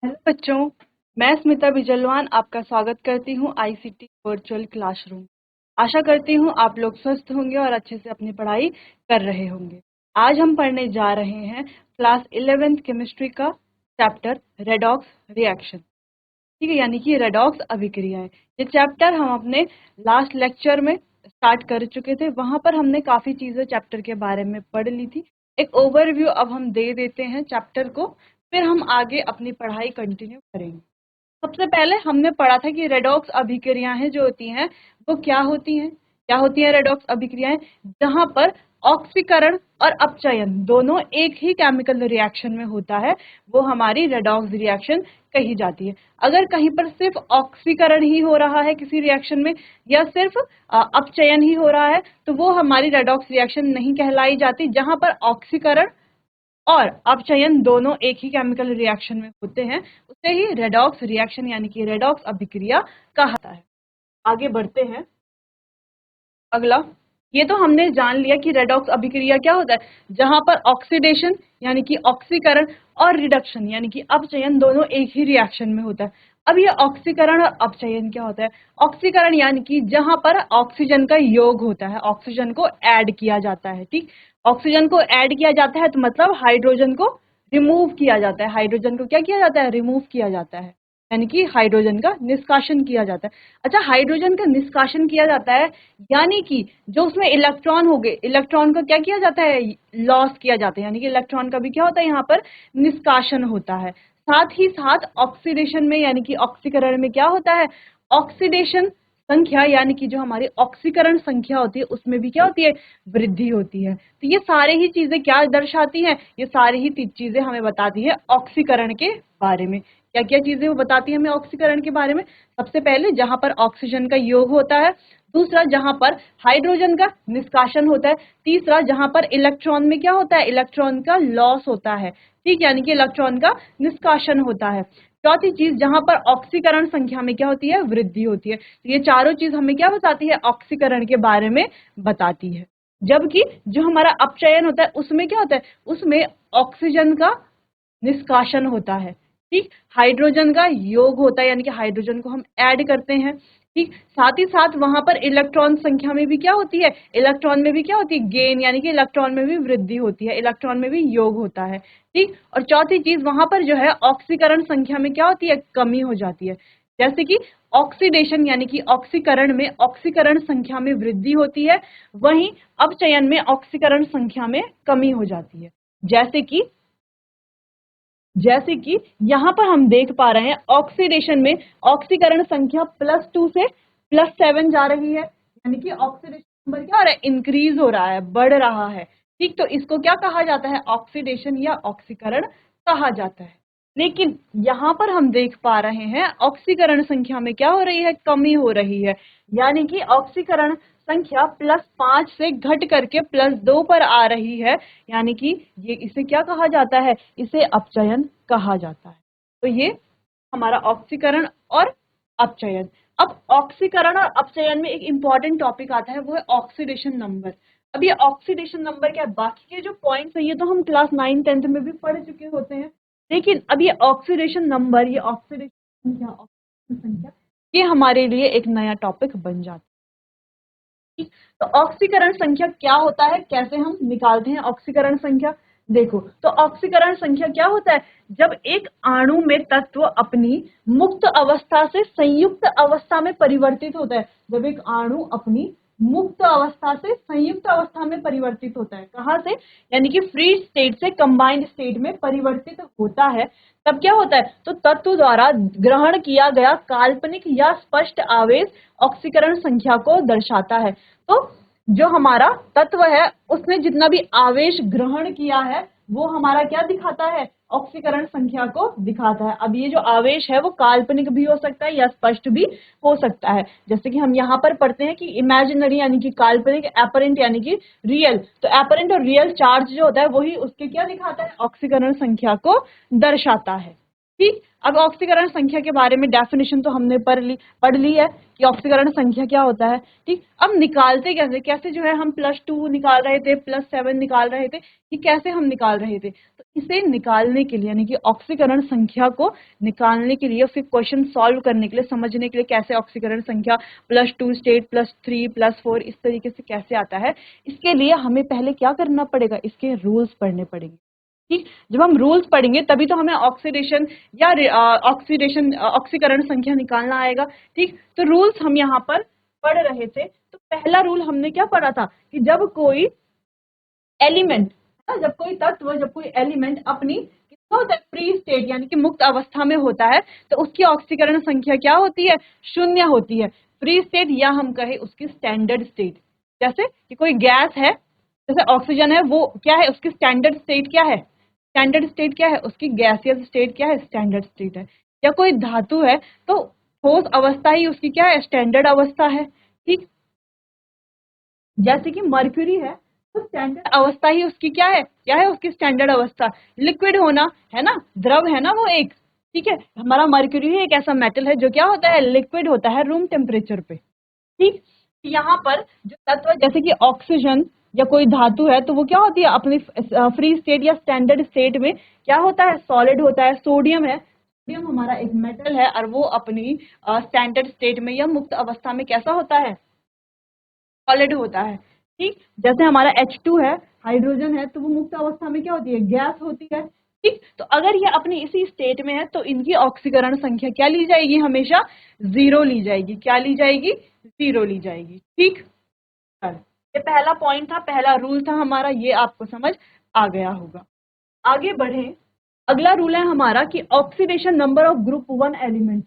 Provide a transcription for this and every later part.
Hello बच्चों, मैं स्मिता बिजलवान आपका स्वागत करती हूँ आईसीटी वर्चुअल क्लासरूम। आशा करती हूँ आप लोग स्वस्थ होंगे और अच्छे से अपनी पढ़ाई कर रहे होंगे। आज हम पढ़ने जा रहे हैं क्लास 11th केमिस्ट्री का चैप्टर रेडॉक्स रिएक्शन। ठीक है, यानी कि रेडॉक्स अभिक्रियाएं। ये चैप्टर हम अपने लास्ट लेक्चर में स्टार्ट कर चुके थे। वहां पर हमने काफी चीजें चैप्टर के बारे में पढ़ ली थी। एक ओवरव्यू अब हम दे देते हैं चैप्टर को, फिर हम आगे अपनी पढ़ाई कंटिन्यू करेंगे। सबसे पहले हमने पढ़ा था कि रेडॉक्स अभिक्रियाएं जो होती हैं वो क्या होती हैं रेडॉक्स अभिक्रियाएं, जहां पर ऑक्सीकरण और अपचयन दोनों एक ही केमिकल रिएक्शन में होता है, वो हमारी रेडॉक्स रिएक्शन कही जाती है। अगर कहीं पर सिर्फ ऑक्सीकरण ही हो रहा है किसी रिएक्शन में, या सिर्फ अपचयन ही हो रहा है, तो वो हमारी रेडॉक्स रिएक्शन नहीं कहलाई जाती। जहां पर ऑक्सीकरण और अपचयन दोनों एक ही केमिकल रिएक्शन में होते हैं, उसे ही रेडॉक्स रिएक्शन यानी कि रेडॉक्स अभिक्रिया कहा जाता है। आगे बढ़ते हैं। अगला, ये तो हमने जान लिया कि रेडॉक्स अभिक्रिया क्या होता है, जहां पर ऑक्सीडेशन यानी कि ऑक्सीकरण और रिडक्शन यानी कि अपचयन दोनों एक ही रिएक्शन में होता है। अब ये ऑक्सीकरण और अपचयन क्या होता है? ऑक्सीकरण यानी कि जहां पर ऑक्सीजन का योग होता है, ऑक्सीजन को ऐड किया जाता है। ठीक, ऑक्सीजन को ऐड किया जाता है तो मतलब हाइड्रोजन को रिमूव किया जाता है। हाइड्रोजन को क्या किया जाता है? रिमूव किया जाता है, यानी कि हाइड्रोजन का निष्कासन किया जाता है। अच्छा, हाइड्रोजन का निष्कासन किया जाता है यानी कि जो उसमें इलेक्ट्रॉन हो गए, इलेक्ट्रॉन को क्या किया जाता है? लॉस किया जाता है, यानी कि इलेक्ट्रॉन का भी क्या होता है? यहाँ पर निष्कासन होता है। साथ ही साथ ऑक्सीडेशन में यानी कि ऑक्सीकरण में क्या होता है? ऑक्सीडेशन संख्या यानी कि जो हमारी ऑक्सीकरण संख्या होती है उसमें भी क्या होती है? वृद्धि होती है। तो ये सारे ही चीजें क्या दर्शाती हैं? ये सारी ही चीजें हमें बताती है ऑक्सीकरण के बारे में। क्या क्या चीजें वो बताती है हमें ऑक्सीकरण के बारे में? सबसे पहले जहां पर ऑक्सीजन का योग होता है, दूसरा जहां पर हाइड्रोजन का निष्कासन होता है, तीसरा जहां पर इलेक्ट्रॉन में क्या होता है? इलेक्ट्रॉन का लॉस होता है। ठीक, यानी कि इलेक्ट्रॉन का निष्कासन होता है। चौथी चीज, जहां पर ऑक्सीकरण संख्या में क्या होती है? वृद्धि होती है। तो ये चारों चीज हमें क्या बताती है? ऑक्सीकरण के बारे में बताती है। जबकि जो हमारा अपचयन होता है उसमें क्या होता है? उसमें ऑक्सीजन का निष्कासन होता है। ठीक, हाइड्रोजन का योग होता है, यानी कि हाइड्रोजन को हम ऐड करते हैं। ठीक, साथ ही साथ वहां पर इलेक्ट्रॉन संख्या में भी क्या होती है? इलेक्ट्रॉन में भी क्या होती है? गेन, यानी कि इलेक्ट्रॉन में भी वृद्धि होती है, इलेक्ट्रॉन में भी योग होता है। ठीक, और चौथी चीज, वहां पर जो है ऑक्सीकरण संख्या में क्या होती है? कमी हो जाती है। जैसे कि ऑक्सीडेशन यानी कि ऑक्सीकरण में ऑक्सीकरण संख्या में वृद्धि होती है, वहीं अपचयन में ऑक्सीकरण संख्या में कमी हो जाती है। जैसे कि यहाँ पर हम देख पा रहे हैं ऑक्सीडेशन में ऑक्सीकरण संख्या +2 से +7 जा रही है, यानी कि ऑक्सीडेशन नंबर क्या हो रहा है? इंक्रीज हो रहा है, बढ़ रहा है। ठीक, तो इसको क्या कहा जाता है? ऑक्सीडेशन या ऑक्सीकरण कहा जाता है। लेकिन यहाँ पर हम देख पा रहे हैं ऑक्सीकरण संख्या में क्या हो रही है? कमी हो रही है, यानी कि ऑक्सीकरण संख्या +5 से घट करके +2 पर आ रही है, यानी कि ये इसे क्या कहा जाता है? इसे अपचयन कहा जाता है। तो ये हमारा ऑक्सीकरण और अपचयन। अब ऑक्सीकरण और अपचयन में एक इंपॉर्टेंट टॉपिक आता है, वो है ऑक्सीडेशन नंबर। अब ये ऑक्सीडेशन नंबर क्या है? बाकी के जो पॉइंट्स है ये तो हम क्लास 9-10 में भी पढ़ चुके होते हैं, लेकिन अब ये ऑक्सीडेशन नंबर, ये ऑक्सीडेशन संख्या, ऑक्सीडेशन संख्या, ये हमारे लिए एक नया टॉपिक बन जाता है। तो ऑक्सीकरण संख्या क्या होता है, कैसे हम निकालते हैं ऑक्सीकरण संख्या? देखो, तो ऑक्सीकरण संख्या क्या होता है? जब एक अणु में तत्व अपनी मुक्त अवस्था से संयुक्त अवस्था में परिवर्तित होता है। जब एक अणु अपनी मुक्त अवस्था से संयुक्त अवस्था में परिवर्तित होता है, कहां से? यानी कि फ्री स्टेट से कंबाइंड स्टेट में परिवर्तित होता है, तब क्या होता है? तो तत्व द्वारा ग्रहण किया गया काल्पनिक या स्पष्ट आवेश ऑक्सीकरण संख्या को दर्शाता है। तो जो हमारा तत्व है उसने जितना भी आवेश ग्रहण किया है वो हमारा क्या दिखाता है? ऑक्सीकरण संख्या को दिखाता है। अब ये जो आवेश है वो काल्पनिक भी हो सकता है या स्पष्ट भी हो सकता है। जैसे कि हम यहाँ पर पढ़ते हैं कि इमेजिनरी यानी कि काल्पनिक, एपरेंट यानी कि रियल। तो एपरेंट और रियल चार्ज जो होता है वही उसके क्या दिखाता है? ऑक्सीकरण संख्या को दर्शाता है। ठीक, अब ऑक्सीकरण संख्या के बारे में डेफिनेशन तो हमने पढ़ ली है कि ऑक्सीकरण संख्या क्या होता है। ठीक, अब निकालते कैसे जो है हम +2 निकाल रहे थे, +7 निकाल रहे थे, कि कैसे हम निकाल रहे थे? तो इसे निकालने के लिए, यानी कि ऑक्सीकरण संख्या को निकालने के लिए, फिर क्वेश्चन सॉल्व करने के लिए, समझने के लिए कैसे ऑक्सीकरण संख्या +2 स्टेट +3 +4 इस तरीके से कैसे आता है, इसके लिए हमें पहले क्या करना पड़ेगा, इसके रूल्स पढ़ने पड़ेंगे। ठीक, जब हम रूल्स पढ़ेंगे तभी तो हमें ऑक्सीडेशन या ऑक्सीकरण संख्या निकालना आएगा। ठीक, तो रूल्स हम यहाँ पर पढ़ रहे थे। तो पहला रूल हमने क्या पढ़ा था कि जब कोई एलिमेंट, जब कोई तत्व, जब कोई एलिमेंट अपनी कितना होता है, फ्री स्टेट यानी कि मुक्त अवस्था में होता है, तो उसकी ऑक्सीकरण संख्या क्या होती है, 0 होती है। फ्री स्टेट या हम कहे उसकी स्टैंडर्ड स्टेट, जैसे कि कोई गैस है, जैसे ऑक्सीजन है, वो क्या है, उसकी स्टैंडर्ड स्टेट क्या है, स्टैंडर्ड स्टेट क्या है, उसकी गैसियस स्टेट क्या है, स्टैंडर्ड स्टेट है। या कोई धातु है तो ठोस अवस्था ही उसकी क्या है, स्टैंडर्ड अवस्था है। ठीक, जैसे कि मर्क्यूरी है तो स्टैंडर्ड अवस्था ही उसकी क्या है उसकी स्टैंडर्ड अवस्था, लिक्विड होना है ना, द्रव है ना वो एक। ठीक है, हमारा मर्क्यूरी ही एक ऐसा मेटल है जो क्या होता है, लिक्विड होता है रूम टेम्परेचर पे। ठीक, यहाँ पर जो तत्व जैसे कि ऑक्सीजन या कोई धातु है तो वो क्या होती है, अपनी फ्री स्टेट या स्टैंडर्ड स्टेट में क्या होता है, सॉलिड होता है। सोडियम है, सोडियम हमारा एक मेटल है और वो अपनी स्टैंडर्ड स्टेट में या मुक्त अवस्था में कैसा होता है, सॉलिड होता है। ठीक, जैसे हमारा H2 है, हाइड्रोजन है, तो वो मुक्त अवस्था में क्या होती है, गैस होती है। ठीक, तो अगर ये अपनी इसी स्टेट में है तो इनकी ऑक्सीकरण संख्या क्या ली जाएगी, हमेशा 0 ली जाएगी। क्या ली जाएगी, 0 ली जाएगी। ठीक, ये पहला पॉइंट था, पहला रूल था हमारा, ये आपको समझ आ गया होगा। आगे बढ़े, अगला रूल है हमारा कि oxidation number of group 1 element.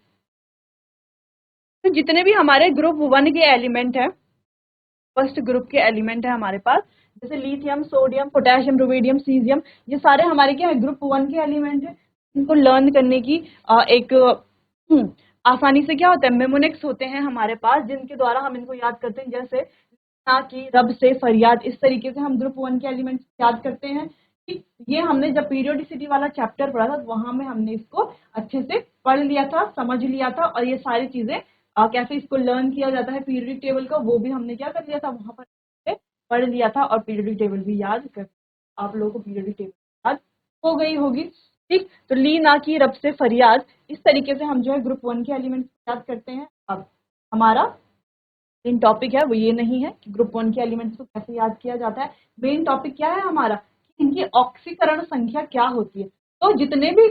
तो जितने भी हमारे ग्रुप 1 के एलिमेंट है, फर्स्ट ग्रुप के एलिमेंट है हमारे पास, जैसे lithium, sodium, potassium, rubidium, caesium, ये सारे हमारे क्या है, ग्रुप 1 के एलिमेंट है। इनको लर्न करने की एक आसानी से क्या होता है, मेमोनिक्स होते हैं हमारे पास जिनके द्वारा हम इनको याद करते हैं, जैसे ना कि रब से फरियाद, इस तरीके से हम ग्रुप 1 के एलिमेंट्स याद करते हैं। ठीक, ये हमने जब पीरियोडिसिटी वाला चैप्टर पढ़ा था तो वहां में हमने इसको अच्छे से पढ़ लिया था, समझ लिया था, और ये सारी चीजें कैसे इसको लर्न किया जाता है पीरियोडिक टेबल का, वो भी हमने क्या कर लिया था, वहां पर पढ़ लिया था, और पीरियोडिक टेबल भी याद कर, आप लोगों को पीरियोडिक टेबल याद हो गई होगी। ठीक, तो ली ना की रब से फरियाद, इस तरीके से हम जो है ग्रुप 1 के एलिमेंट याद करते हैं। अब हमारा मेन टॉपिक है वो ये नहीं है कि ग्रुप 1 के एलिमेंट्स को कैसे याद किया जाता है। मेन टॉपिक क्या है हमारा, कि इनकी ऑक्सीकरण संख्या क्या होती है। तो जितने भी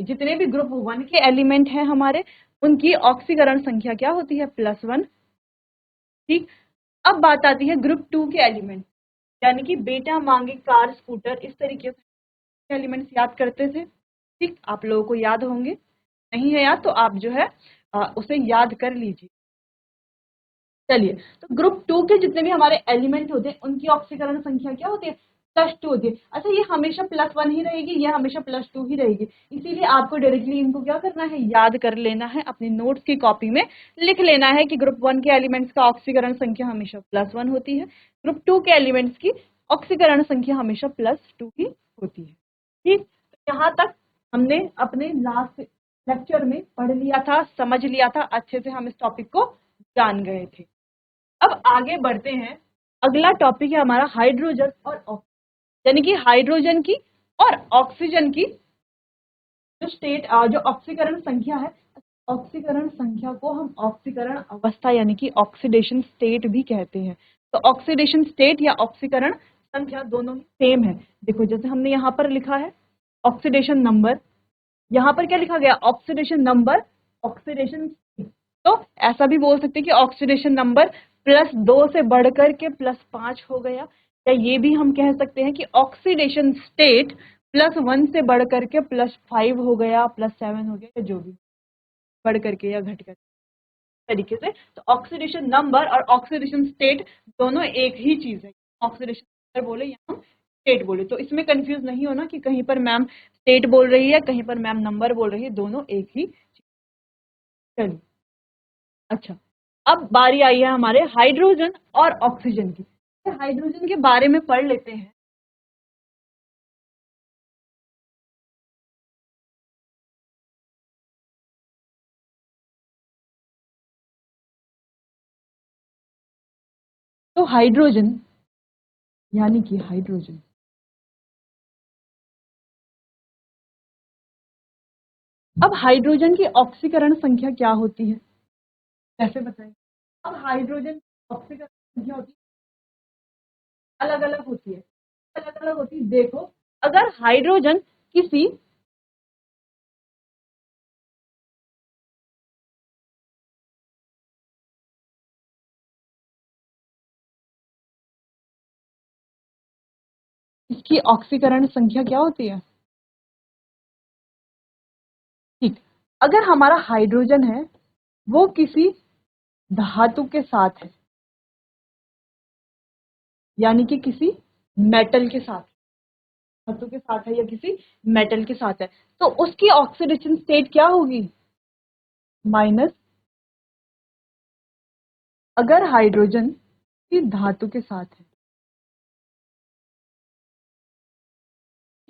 जितने भी ग्रुप 1 के एलिमेंट हैं हमारे, उनकी ऑक्सीकरण संख्या क्या होती है, +1। ठीक, अब बात आती है ग्रुप 2 के एलिमेंट, यानी कि बेटा मांगे कार स्कूटर, इस तरीके से एलिमेंट्स याद करते थे। ठीक, आप लोगों को याद होंगे, नहीं है याद तो आप जो है उसे याद कर लीजिए। चलिए, तो ग्रुप 2 के जितने भी हमारे एलिमेंट होते हैं उनकी ऑक्सीकरण संख्या क्या होती है, +2 होती है। अच्छा, ये हमेशा +1 ही रहेगी, ये हमेशा +2 ही रहेगी, इसीलिए आपको डायरेक्टली इनको क्या करना है, याद कर लेना है, अपनी नोट्स की कॉपी में लिख लेना है कि ग्रुप 1 के एलिमेंट्स का ऑक्सीकरण संख्या हमेशा +1 होती है, ग्रुप 2 के एलिमेंट्स की ऑक्सीकरण संख्या हमेशा +2 ही होती है। ठीक, तो यहाँ तक हमने अपने लास्ट लेक्चर में पढ़ लिया था, समझ लिया था, अच्छे से हम इस टॉपिक को जान गए थे। अब आगे बढ़ते हैं, अगला टॉपिक है हमारा हाइड्रोजन और ऑक्सीजन, यानी कि हाइड्रोजन की और ऑक्सीजन की जो स्टेट, जो ऑक्सीकरण संख्या है। ऑक्सीकरण संख्या को हम ऑक्सीकरण अवस्था यानी कि ऑक्सीडेशन स्टेट भी कहते हैं। तो ऑक्सीडेशन स्टेट या ऑक्सीकरण संख्या दोनों ही सेम है। देखो, जैसे हमने यहाँ पर लिखा है ऑक्सीडेशन नंबर, यहाँ पर क्या लिखा गया, ऑक्सीडेशन नंबर, ऑक्सीडेशन, तो ऐसा भी बोल सकते हैं कि ऑक्सीडेशन नंबर +2 से बढ़कर के +5 हो गया, या ये भी हम कह सकते हैं कि ऑक्सीडेशन स्टेट +1 से बढ़ करके +5 हो गया, +7 हो गया, या जो भी बढ़ करके या घट कर तरीके से। तो ऑक्सीडेशन नंबर और ऑक्सीडेशन स्टेट दोनों एक ही चीज है, ऑक्सीडेशन नंबर बोले या हम स्टेट बोले, तो इसमें कंफ्यूज नहीं होना कि कहीं पर मैम स्टेट बोल रही है, कहीं पर मैम नंबर बोल रही है, दोनों एक ही चीज। चलिए, अच्छा, अब बारी आई है हमारे हाइड्रोजन और ऑक्सीजन की। हाइड्रोजन के बारे में पढ़ लेते हैं। तो हाइड्रोजन यानी कि हाइड्रोजन अब हाइड्रोजन की ऑक्सीकरण संख्या क्या होती है, कैसे बताएं? अब हाइड्रोजन की ऑक्सीकरण संख्या होती है अलग अलग होती है, अलग अलग होती है। देखो, अगर हाइड्रोजन किसी इसकी ऑक्सीकरण संख्या क्या होती है? ठीक, अगर हमारा हाइड्रोजन है वो किसी धातु के साथ है, यानी कि किसी मेटल के साथ, धातु के साथ है या किसी मेटल के साथ है, तो उसकी ऑक्सीडेशन स्टेट क्या होगी? माइनस। अगर हाइड्रोजन किसी धातु के साथ है,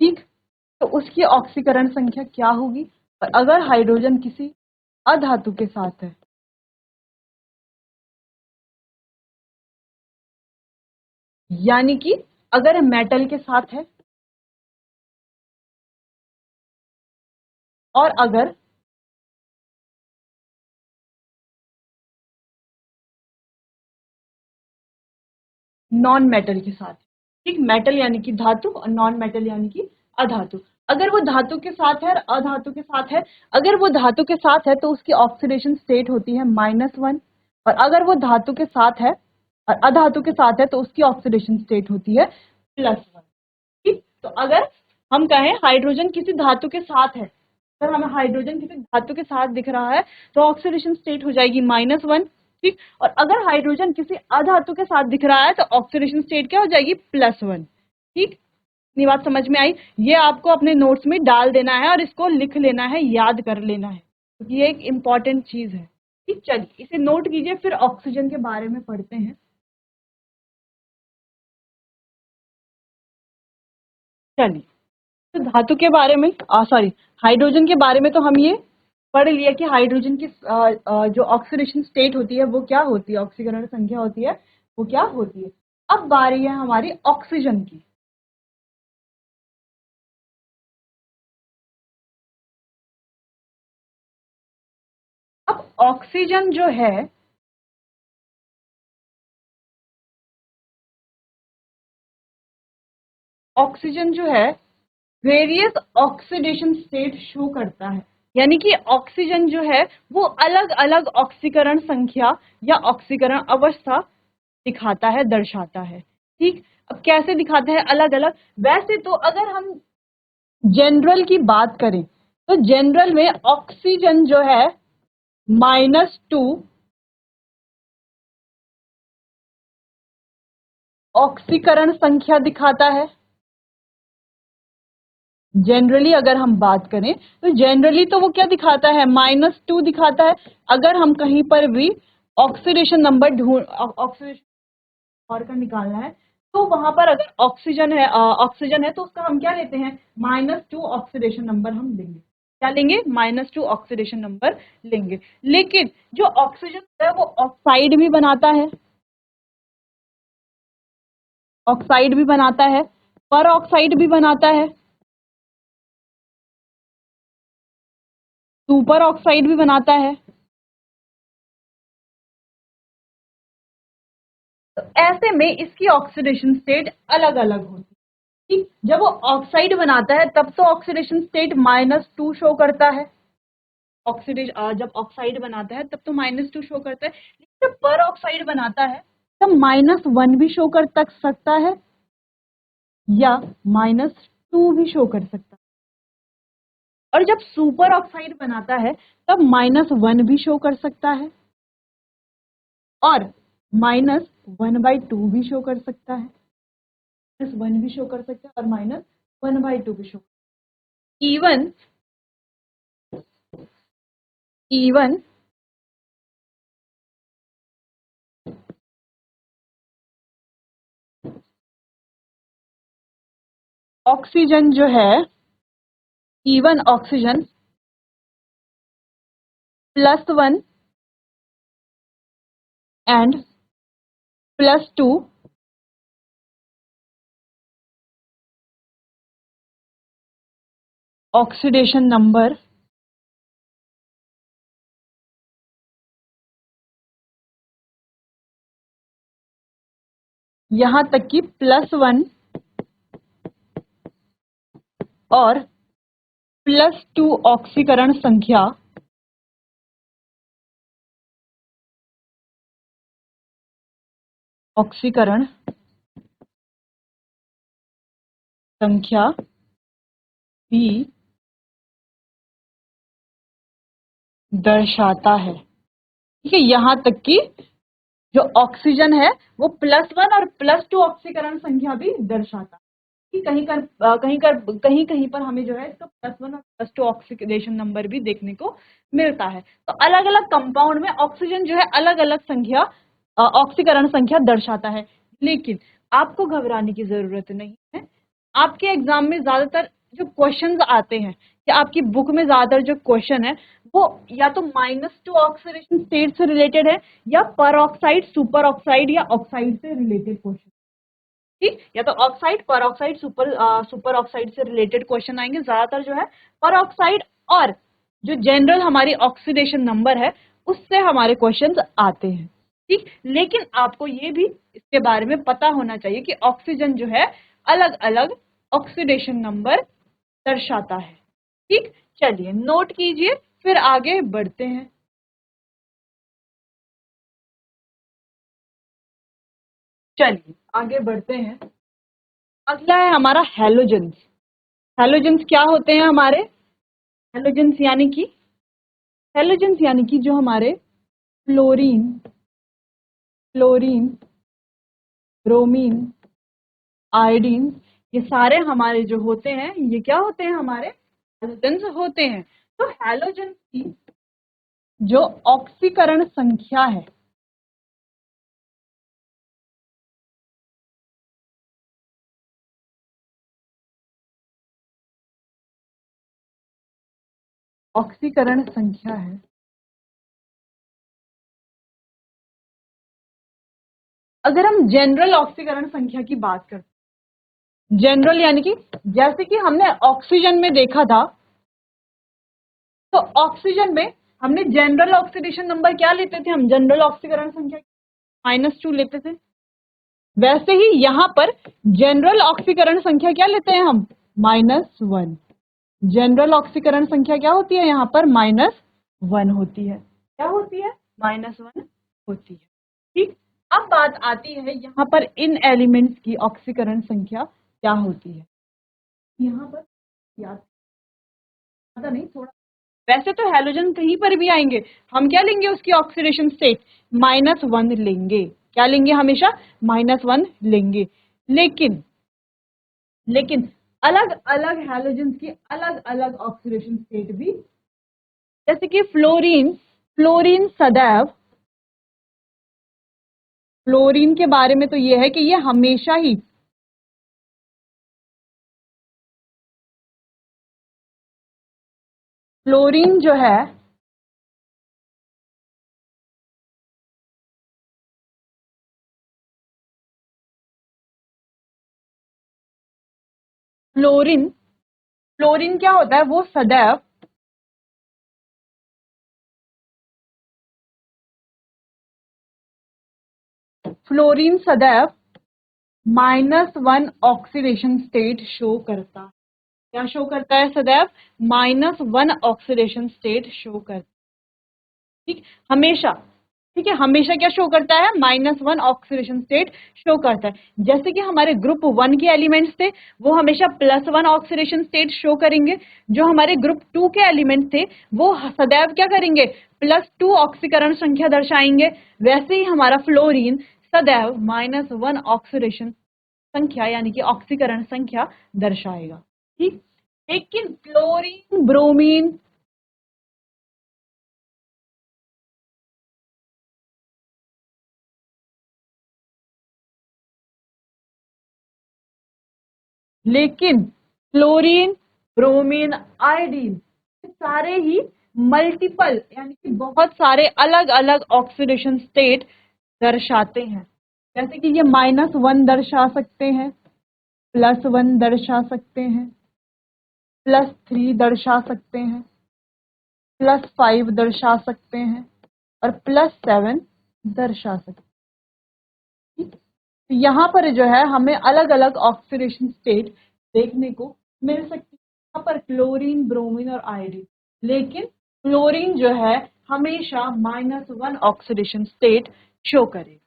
ठीक, तो उसकी ऑक्सीकरण संख्या क्या होगी? और अगर हाइड्रोजन किसी अधातु के साथ है, यानी कि अगर मेटल के साथ है और अगर नॉन मेटल के साथ, ठीक, मेटल यानी कि धातु और नॉन मेटल यानी कि अधातु। अगर वो धातु के साथ है और अधातु के साथ है, अगर वो धातु के साथ है तो उसकी ऑक्सीडेशन स्टेट होती है -1, और अगर वो धातु के साथ है और अधातु के साथ है तो उसकी ऑक्सीडेशन स्टेट होती है +1। ठीक, तो अगर हम कहें हाइड्रोजन किसी धातु के साथ है, अगर हमें हाइड्रोजन किसी धातु के साथ दिख रहा है तो ऑक्सीडेशन स्टेट हो जाएगी -1। ठीक, और अगर हाइड्रोजन किसी अधातु के साथ दिख रहा है तो ऑक्सीडेशन स्टेट क्या हो जाएगी? +1। ठीक, इतनी बात समझ में आई? ये आपको अपने नोट्स में डाल देना है और इसको लिख लेना है, याद कर लेना है, क्योंकि ये एक इंपॉर्टेंट चीज है। ठीक, चलिए इसे नोट कीजिए, फिर ऑक्सीजन के बारे में पढ़ते हैं। चलिए, तो धातु के बारे में, सॉरी, हाइड्रोजन के बारे में तो हम ये पढ़ लिया कि हाइड्रोजन की जो ऑक्सीडेशन स्टेट होती है वो क्या होती है, ऑक्सीकरण संख्या होती है वो क्या होती है। अब बारी है हमारी ऑक्सीजन की। अब ऑक्सीजन जो है, ऑक्सीजन जो है वेरियस ऑक्सीडेशन स्टेट शो करता है, यानी कि ऑक्सीजन जो है वो अलग अलग ऑक्सीकरण संख्या या ऑक्सीकरण अवस्था दिखाता है, दर्शाता है। ठीक, अब कैसे दिखाता है अलग अलग? वैसे तो अगर हम जनरल की बात करें तो जनरल में ऑक्सीजन जो है -2 ऑक्सीकरण संख्या दिखाता है। जनरली अगर हम बात करें तो जनरली तो वो क्या दिखाता है? -2 दिखाता है। अगर हम कहीं पर भी ऑक्सीडेशन नंबर ढूंढ, ऑक्सीडेशन और का निकालना है, तो वहां पर अगर ऑक्सीजन है तो उसका हम क्या लेते हैं? -2 ऑक्सीडेशन नंबर हम लेंगे। क्या लेंगे? -2 ऑक्सीडेशन नंबर लेंगे। लेकिन जो ऑक्सीजन है वो ऑक्साइड भी बनाता है, ऑक्साइड भी बनाता है, पर ऑक्साइड भी बनाता है, सुपर ऑक्साइड भी बनाता है। तो ऐसे में इसकी ऑक्सीडेशन स्टेट अलग अलग होती है। ठीक, जब वो ऑक्साइड बनाता है तब तो ऑक्सीडेशन स्टेट -2 शो करता है। जब ऑक्साइड बनाता है तब तो -2 शो करता है, लेकिन जब पर ऑक्साइड बनाता है तब -1 भी शो कर तक सकता है या -2 भी शो कर सकता है। और जब सुपर ऑक्साइड बनाता है तब -1 भी शो कर सकता है और -1/2 भी शो कर सकता है, -1 भी शो कर सकता है और -1/2 भी शो। इवन इवन ऑक्सीजन जो है, even oxygen +1 and +2 oxidation number यहां तक कि +1 और +2 ऑक्सीकरण संख्या भी दर्शाता है। ठीक है, यहां तक कि जो ऑक्सीजन है वो +1 और +2 ऑक्सीकरण संख्या भी दर्शाता है कि कहीं पर हमें जो है इसका +1 और +2 ऑक्सीडेशन नंबर भी देखने को मिलता है। तो अलग अलग कंपाउंड में ऑक्सीजन जो है अलग अलग संख्या ऑक्सीकरण संख्या दर्शाता है। लेकिन आपको घबराने की जरूरत नहीं है। आपके एग्जाम में ज्यादातर जो क्वेश्चंस आते हैं या आपकी बुक में ज्यादातर जो क्वेश्चन है वो या तो -2 ऑक्सीडेशन स्टेट से रिलेटेड है या पर ऑक्साइड, सुपर ऑक्साइड या ऑक्साइड से रिलेटेड क्वेश्चन। ठीक, या तो ऑक्साइड, पर ऑक्साइड, सुपर ऑक्साइड से रिलेटेड क्वेश्चन आएंगे। ज्यादातर जो है पर ऑक्साइड और जो जनरल हमारी ऑक्सीडेशन नंबर है उससे हमारे क्वेश्चंस आते हैं। ठीक, लेकिन आपको ये भी इसके बारे में पता होना चाहिए कि ऑक्सीजन जो है अलग अलग ऑक्सीडेशन नंबर दर्शाता है। ठीक, चलिए नोट कीजिए, फिर आगे बढ़ते हैं। चलिए आगे बढ़ते हैं। अगला है हमारा हैलोजेंस। हैलोजेंस क्या होते हैं हमारे? हैलोजेंस यानी कि जो हमारे फ्लोरीन, ब्रोमीन, आयोडीन, ये सारे हमारे जो होते हैं ये क्या होते हैं? हमारे हैलोजेंस होते हैं। तो हैलोजेंस की जो ऑक्सीकरण संख्या है, ऑक्सीकरण संख्या है, अगर हम जनरल ऑक्सीकरण संख्या की बात करते हैं, जनरल यानी कि जैसे कि हमने ऑक्सीजन में देखा था, तो ऑक्सीजन में हमने जनरल ऑक्सीडेशन नंबर क्या लेते थे? हम जनरल ऑक्सीकरण संख्या -2 लेते थे। वैसे ही यहां पर जनरल ऑक्सीकरण संख्या क्या लेते हैं हम? -1। जनरल ऑक्सीकरण संख्या क्या होती है? यहाँ पर -1 होती है। क्या होती है? -1 होती है। ठीक, अब बात आती है यहाँ पर इन एलिमेंट्स की ऑक्सीकरण संख्या क्या होती है। यहाँ पर याद ज्यादा नहीं, थोड़ा, वैसे तो हैलोजन कहीं पर भी आएंगे हम क्या लेंगे? उसकी ऑक्सीडेशन स्टेट -1 लेंगे। क्या लेंगे? हमेशा -1 लेंगे। लेकिन अलग अलग हैलोजन की अलग अलग ऑक्सीडेशन स्टेट भी, जैसे कि फ्लोरीन सदैव, फ्लोरीन के बारे में तो ये है कि ये हमेशा ही फ्लोरीन जो है फ्लोरीन क्या होता है? वो सदैव -1 ऑक्सीडेशन स्टेट शो करता है। क्या शो करता है? सदैव -1 ऑक्सीडेशन स्टेट शो करता है। ठीक, हमेशा। ठीक है, हमेशा क्या शो करता है? -1 ऑक्सीडेशन स्टेट शो करता है। जैसे कि हमारे ग्रुप 1 के एलिमेंट्स थे वो हमेशा +1 ऑक्सीडेशन स्टेट शो करेंगे। जो हमारे ग्रुप 2 के एलिमेंट्स थे वो सदैव क्या करेंगे? +2 ऑक्सीकरण संख्या दर्शाएंगे। वैसे ही हमारा फ्लोरीन सदैव -1 ऑक्सीडेशन संख्या यानी कि ऑक्सीकरण संख्या दर्शाएगा। ठीक, लेकिन क्लोरीन, ब्रोमीन, लेकिन क्लोरीन, ब्रोमीन, आयोडीन सारे ही मल्टीपल यानी कि बहुत सारे अलग अलग ऑक्सीडेशन स्टेट दर्शाते हैं। जैसे कि ये -1 दर्शा सकते हैं, +1 दर्शा सकते हैं, +3 दर्शा सकते हैं, +5 दर्शा सकते हैं और +7 दर्शा सकते हैं। यहाँ पर जो है हमें अलग अलग ऑक्सीडेशन स्टेट देखने को मिल सकती है। यहाँ पर क्लोरीन, ब्रोमीन और आयोडीन, लेकिन क्लोरीन जो है हमेशा -1 ऑक्सीडेशन स्टेट शो करेगा।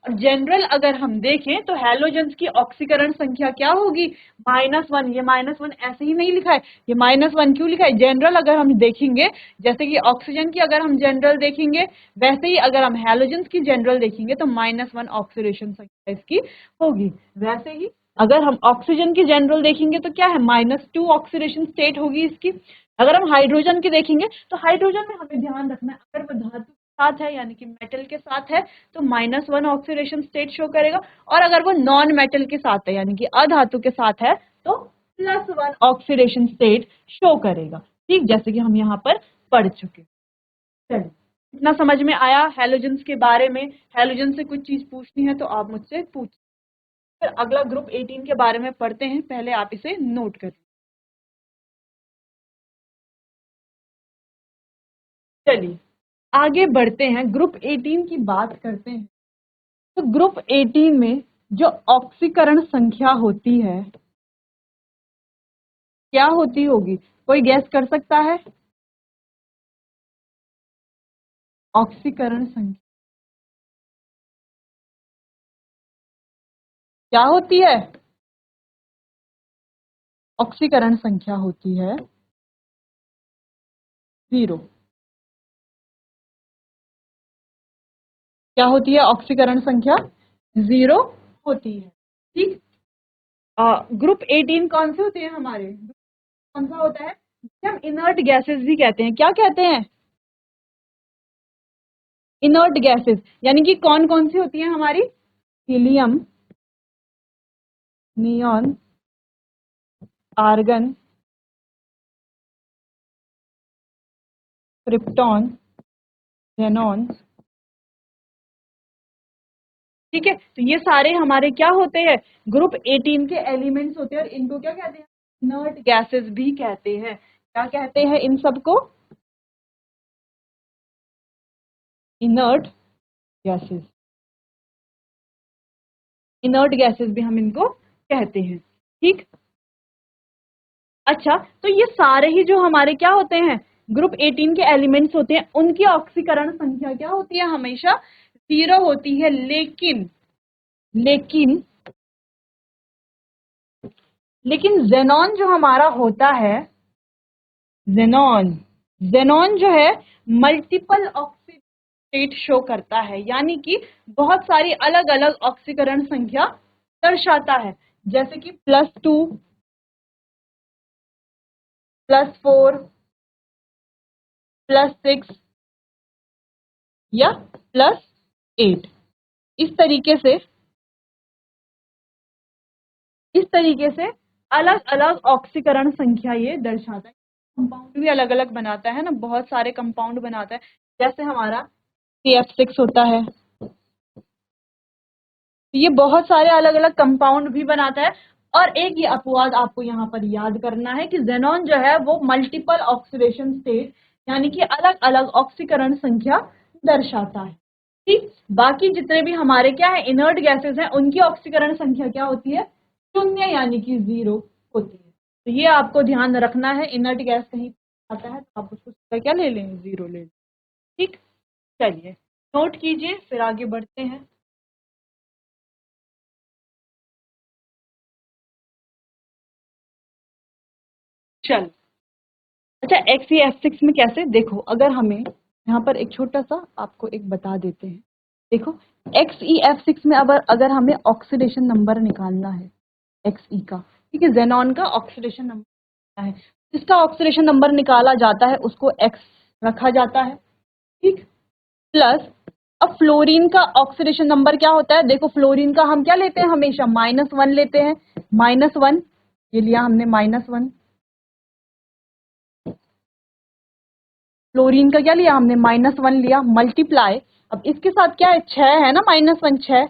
और जनरल अगर हम देखें तो हैलोजेंस की ऑक्सीकरण संख्या क्या होगी? -1। ये -1 ऐसे ही नहीं लिखा है, ये -1 क्यों लिखा है? जनरल अगर हम देखेंगे, जैसे कि ऑक्सीजन की अगर हम जनरल देखेंगे, वैसे ही अगर हम हैलोजेंस की जनरल देखेंगे तो -1 ऑक्सीडेशन संख्या इसकी होगी। वैसे ही अगर हम ऑक्सीजन की जनरल देखेंगे तो क्या है? -2 ऑक्सीडेशन स्टेट होगी इसकी। अगर हम हाइड्रोजन की देखेंगे तो हाइड्रोजन में हमें ध्यान रखना है, अगर वो धातु के साथ है यानी कि मेटल के साथ है तो -1 ऑक्सीडेशन स्टेट शो करेगा, और अगर वो नॉन मेटल के साथ है यानी कि अधातु के साथ है तो +1 ऑक्सीडेशन स्टेट शो करेगा। ठीक, जैसे कि हम यहाँ पर पढ़ चुके। चलिए, इतना समझ में आया हैलोजेंस के बारे में? हैलोजन से कुछ चीज पूछनी है तो आप मुझसे पूछ। फिर अगला ग्रुप 18 के बारे में पढ़ते हैं, पहले आप इसे नोट करें। चलिए आगे बढ़ते हैं, ग्रुप 18 की बात करते हैं। तो ग्रुप 18 में जो ऑक्सीकरण संख्या होती है क्या होती होगी? कोई गैस कर सकता है? ऑक्सीकरण संख्या क्या होती है? ऑक्सीकरण संख्या होती है 0। क्या होती है? ऑक्सीकरण संख्या 0 होती है। ठीक। ग्रुप 18 कौन से होते हैं हमारे? कौन सा होता है? हम इनर्ट गैसेस भी कहते हैं। क्या कहते हैं? इनर्ट गैसेस, यानी कि कौन कौन सी होती हैं हमारी? Helium, neon, argon, krypton, xenon. ठीक है, तो ये सारे हमारे क्या होते हैं? ग्रुप 18 के एलिमेंट्स होते हैं, और इनको क्या कहते हैं? इनर्ट गैसेस भी कहते हैं। क्या कहते हैं इन सबको? Inert gases. इनर्ट गैसेस भी हम इनको कहते हैं। ठीक। अच्छा, तो ये सारे ही जो हमारे क्या होते हैं? ग्रुप 18 के एलिमेंट्स होते हैं, उनकी ऑक्सीकरण संख्या क्या होती है? हमेशा 0 होती है। लेकिन लेकिन लेकिन जेनॉन जो हमारा होता है, जेनॉन जेनॉन जो है मल्टीपल ऑक्सीडेट शो करता है, यानी कि बहुत सारी अलग अलग ऑक्सीकरण संख्या दर्शाता है, जैसे कि +2, +4, +6 या +8। इस तरीके से अलग अलग ऑक्सीकरण संख्या ये दर्शाता है। कंपाउंड भी अलग अलग बनाता है ना, बहुत सारे कंपाउंड बनाता है। जैसे हमारा CF6 होता है, ये बहुत सारे अलग अलग कंपाउंड भी बनाता है। और एक ये अपवाद आपको यहाँ पर याद करना है कि जेनॉन जो है वो मल्टीपल ऑक्सीडेशन स्टेट यानी कि अलग अलग ऑक्सीकरण संख्या दर्शाता है। ठीक, बाकी जितने भी हमारे क्या है इनर्ट गैसेस हैं, उनकी ऑक्सीकरण संख्या क्या होती है? 0 यानी कि 0 होती है। तो ये आपको ध्यान रखना है, इनर्ट गैस कहीं आता है तो आप उसको क्या ले लें? 0 ले लें। ठीक, चलिए नोट कीजिए, फिर आगे बढ़ते हैं। चल, अच्छा XeF6 में कैसे? देखो, अगर हमें यहाँ पर एक छोटा सा आपको एक बता देते हैं। देखो, XeF6 में अगर हमें ऑक्सीडेशन नंबर निकालना है Xe का, ठीक है, जेनॉन का ऑक्सीडेशन नंबर है, जिसका ऑक्सीडेशन नंबर निकाला जाता है उसको X रखा जाता है। ठीक, प्लस अब फ्लोरीन का ऑक्सीडेशन नंबर क्या होता है? देखो, फ्लोरीन का हम क्या लेते हैं? हमेशा -1 लेते हैं। -1 ये लिया हमने, -1। फ्लोरीन का क्या लिया हमने? -1 लिया, मल्टीप्लाई। अब इसके साथ क्या है? 6 है ना, -1 6।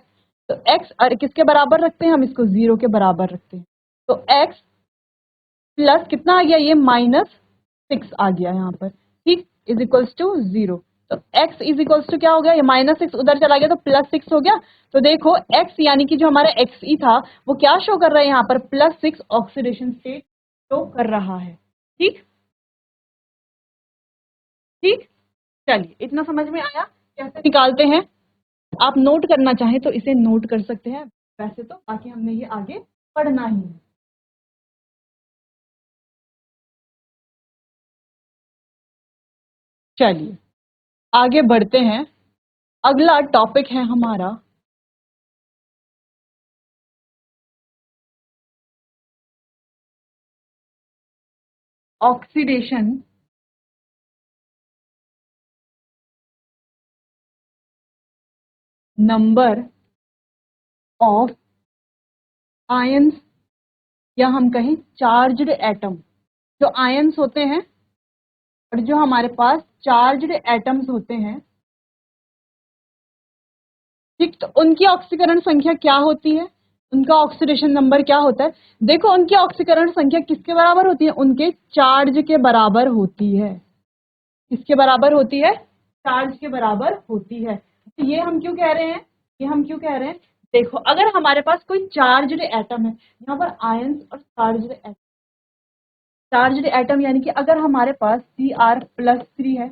तो x और किसके बराबर रखते हैं हम? इसको 0 के बराबर रखते हैं। तो x प्लस कितना आ गया? ये -6 आ गया यहाँ पर। ठीक, इज इक्वल्स टू 0। तो x इज इक्वल्स टू क्या हो गया, ये -6 उधर चला गया तो +6 हो गया। तो देखो x यानी कि जो हमारा Xe था वो क्या शो कर रहा है यहाँ पर, +6 ऑक्सीडेशन स्टेट शो कर रहा है। ठीक ठीक, चलिए इतना समझ में आया कैसे निकालते हैं। आप नोट करना चाहें तो इसे नोट कर सकते हैं, वैसे तो बाकी हमने ये आगे पढ़ना ही है। चलिए आगे बढ़ते हैं। अगला टॉपिक है हमारा ऑक्सीडेशन नंबर ऑफ आयंस, या हम कहें चार्ज्ड एटम। जो आयंस होते हैं और जो हमारे पास चार्ज्ड एटम्स होते हैं, ठीक, तो उनकी ऑक्सीकरण संख्या क्या होती है, उनका ऑक्सीडेशन नंबर क्या होता है। देखो उनकी ऑक्सीकरण संख्या किसके बराबर होती है, उनके चार्ज के बराबर होती है। किसके बराबर होती है, चार्ज के बराबर होती है। तो ये हम क्यों कह रहे हैं, ये हम क्यों कह रहे हैं, देखो अगर हमारे पास कोई चार्ज्ड एटम है, यहाँ पर आयंस और चार्ज्ड एटम, चार्ज्ड एटम यानी कि अगर हमारे पास Cr+3 है,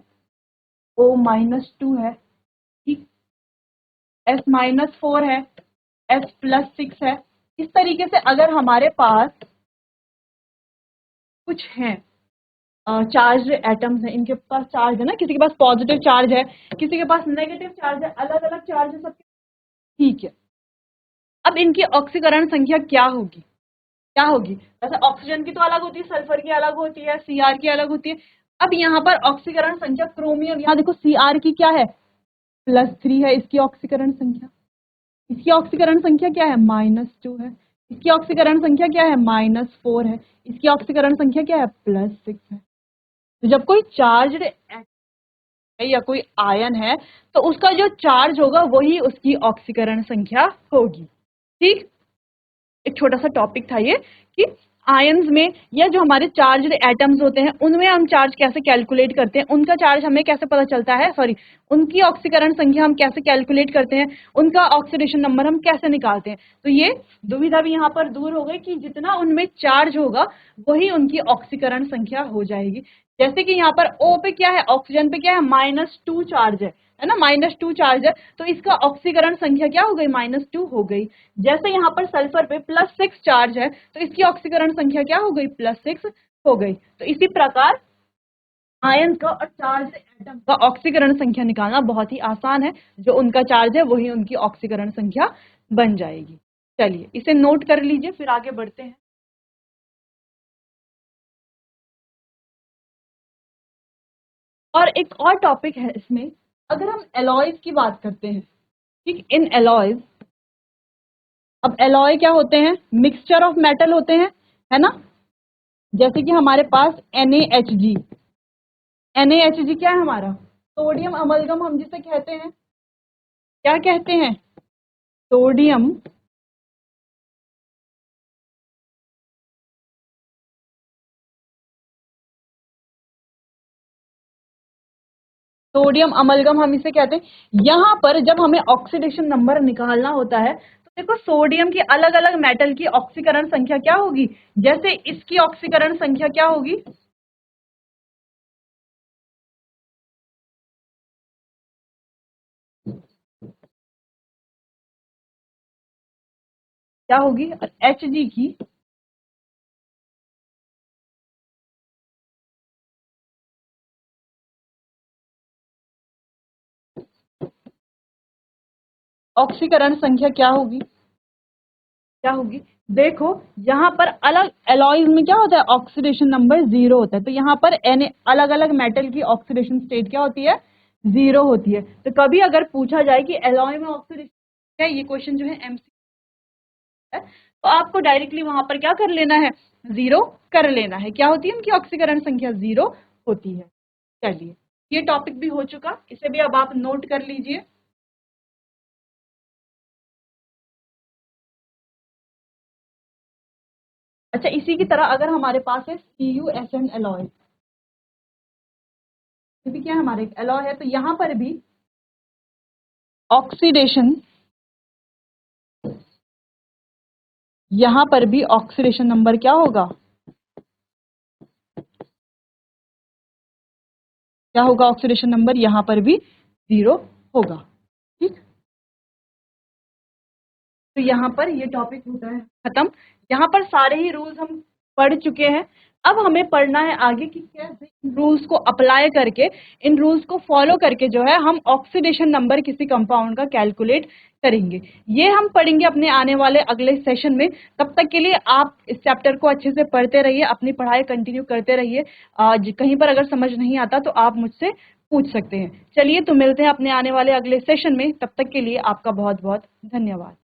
O-2 है, ठीक, S-4 है, S+6 है, इस तरीके से अगर हमारे पास कुछ हैं चार्ज एटम्स हैं, इनके पास चार्ज है ना, किसी के पास पॉजिटिव चार्ज है, किसी के पास नेगेटिव चार्ज है, अलग अलग चार्ज है सबके, ठीक है। अब इनकी ऑक्सीकरण संख्या क्या होगी, क्या होगी, वैसे ऑक्सीजन की तो अलग होती है, सल्फर की अलग होती है, Cr की अलग होती है। अब यहाँ पर ऑक्सीकरण संख्या क्रोमियम, यहाँ देखो Cr की क्या है, +3 है इसकी ऑक्सीकरण संख्या, इसकी ऑक्सीकरण संख्या क्या है, -2 है, इसकी ऑक्सीकरण संख्या क्या है, -4 है, इसकी ऑक्सीकरण संख्या क्या है, +6 है। तो जब कोई चार्ज है या कोई आयन है तो उसका जो चार्ज होगा वही उसकी ऑक्सीकरण संख्या होगी। ठीक, एक छोटा सा टॉपिक था ये कि आयंस में या जो हमारे चार्ज्ड एटम्स होते हैं उनमें हम चार्ज कैसे कैलकुलेट करते हैं, उनका चार्ज हमें कैसे पता चलता है, सॉरी उनकी ऑक्सीकरण संख्या हम कैसे कैलकुलेट करते हैं, उनका ऑक्सीडेशन नंबर हम कैसे निकालते हैं। तो ये दुविधा भी यहाँ पर दूर हो गई कि जितना उनमें चार्ज होगा वही उनकी ऑक्सीकरण संख्या हो जाएगी। जैसे कि यहाँ पर O पे क्या है, ऑक्सीजन पे क्या है, -2 चार्ज है ना, -2 चार्ज है, तो इसका ऑक्सीकरण संख्या क्या हो गई, -2 हो गई। जैसे यहाँ पर सल्फर पे +6 चार्ज है तो इसकी ऑक्सीकरण संख्या क्या हो गई, +6 हो गई। तो इसी प्रकार आयन का और चार्ज एटम का ऑक्सीकरण संख्या निकालना बहुत ही आसान है, जो उनका चार्ज है वही उनकी ऑक्सीकरण संख्या बन जाएगी। चलिए इसे नोट कर लीजिए, फिर आगे बढ़ते हैं। और एक और टॉपिक है इसमें, अगर हम एलॉयज की बात करते हैं, ठीक, इन एलॉयज, अब एलॉय क्या होते हैं, मिक्सचर ऑफ मेटल होते हैं, है ना। जैसे कि हमारे पास NaHg, NaHg क्या है हमारा, सोडियम अमलगम हम जिसे कहते हैं, क्या कहते हैं, सोडियम सोडियम अमलगम हम इसे कहते हैं। यहाँ पर जब हमें ऑक्सीडेशन नंबर निकालना होता है तो देखो सोडियम की अलग अलग मेटल की ऑक्सीकरण संख्या क्या होगी, जैसे इसकी ऑक्सीकरण संख्या क्या होगी, क्या होगी, और Hg की ऑक्सीकरण संख्या क्या होगी, क्या होगी। देखो यहाँ पर अलग एलॉयज में क्या होता है, ऑक्सीडेशन नंबर 0 होता है, तो यहाँ पर एन अलग अलग मेटल की ऑक्सीडेशन स्टेट क्या होती है, 0 होती है। तो कभी अगर पूछा जाए कि एलॉय में ऑक्सीडेशन है, ये क्वेश्चन जो है एमसी है, तो आपको डायरेक्टली वहां पर क्या कर लेना है, 0 कर लेना है। क्या होती है उनकी ऑक्सीकरण संख्या, 0 होती है। चलिए ये टॉपिक भी हो चुका, इसे भी अब आप नोट कर लीजिए। अच्छा, इसी की तरह अगर हमारे पास है CuSN एलॉय, ये भी क्या हमारे एक एलॉय है, तो यहाँ पर भी ऑक्सीडेशन, यहाँ पर भी ऑक्सीडेशन नंबर क्या होगा, क्या होगा ऑक्सीडेशन नंबर, यहाँ पर भी 0 होगा। ठीक, तो यहाँ पर ये टॉपिक होता है खत्म। यहाँ पर सारे ही रूल्स हम पढ़ चुके हैं। अब हमें पढ़ना है आगे कि कैसे इन रूल्स को अप्लाई करके, इन रूल्स को फॉलो करके जो है हम ऑक्सीडेशन नंबर किसी कंपाउंड का कैलकुलेट करेंगे। ये हम पढ़ेंगे अपने आने वाले अगले सेशन में। तब तक के लिए आप इस चैप्टर को अच्छे से पढ़ते रहिए, अपनी पढ़ाई कंटिन्यू करते रहिए। कहीं पर अगर समझ नहीं आता तो आप मुझसे पूछ सकते हैं। चलिए, तो मिलते हैं अपने आने वाले अगले सेशन में। तब तक के लिए आपका बहुत बहुत धन्यवाद।